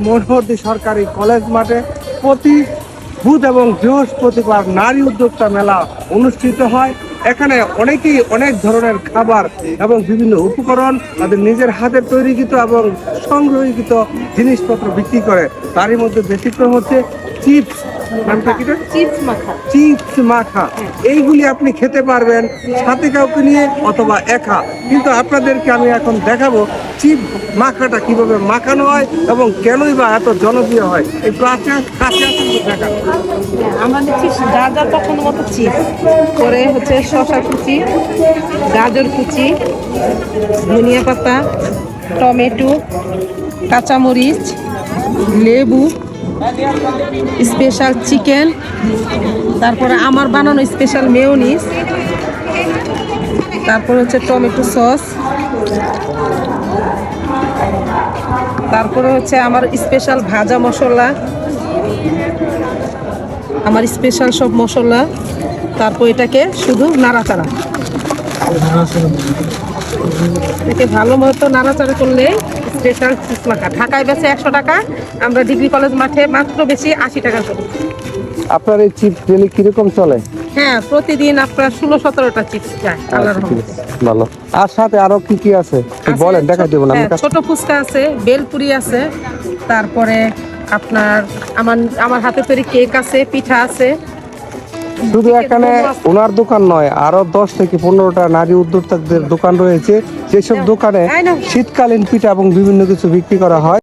মনোহরদী সরকারি কলেজ মাঠে প্রতি বুধ এবং বৃহস্পতিবার নারী উদ্যোক্তা মেলা অনুষ্ঠিত হয়। এখানে অনেকেই অনেক ধরনের খাবার এবং বিভিন্ন উপকরণ তাদের নিজের হাতে তৈরিকৃত এবং সংগ্রহীকৃত জিনিসপত্র বিক্রি করে। তারই মধ্যে ব্যতিক্রম হচ্ছে চিপস, চিপস মাখা। এইগুলি আপনি খেতে পারবেন সাথে কাউকে নিয়ে অথবা একা। কিন্তু আপনাদেরকে আমি এখন দেখাবো চিপস মাখাটা কিভাবে মাখানো হয় এবং কেনই বা এত জনপ্রিয় হয়। এই কাছে দেখা আমাদের চিপস যা যা পছন্দ মতো চিপস করে হচ্ছে শসা কুচি, গাজর কুচি, ধনিয়া পাতা, টমেটো, কাঁচামরিচ, লেবু, স্পেশাল চিকেন, তারপরে আমার বানানো স্পেশাল মেয়োনিজ, তারপর হচ্ছে টমেটো সস, তারপরে হচ্ছে আমার স্পেশাল ভাজা মশলা, আমার স্পেশাল সব মশলা। তারপর এটাকে শুধু নাড়াচাড়া, এটাকে ভালো মতো নাড়াচাড়া করলে স্পেশাল চিপস মাখা। ঢাকায় বেচে 100 টাকা, আমরা ডিগ্রি কলেজ মাঠে মাত্র বেশি 80 টাকা করি। আপনার এই চিপস ডেলি কিরকম চলে? হ্যাঁ, প্রতিদিন আপনার 16-17টা চিপস যায় আল্লাহর রহমতে। ভালো। আর সাথে আরো কি কি আছে বলেন, দেখাই দেব না। ছোট ফুচকা আছে, বেলপুরি আছে, তারপরে আপনার আমার হাতে তৈরি কেক আছে, পিঠা আছে। শুধু এখানে ওনার দোকান নয়, আরো 10 থেকে 15টা নারী উদ্যোক্তাদের দোকান রয়েছে, যেসব দোকানে শীতকালীন পিঠা এবং বিভিন্ন কিছু বিক্রি করা হয়।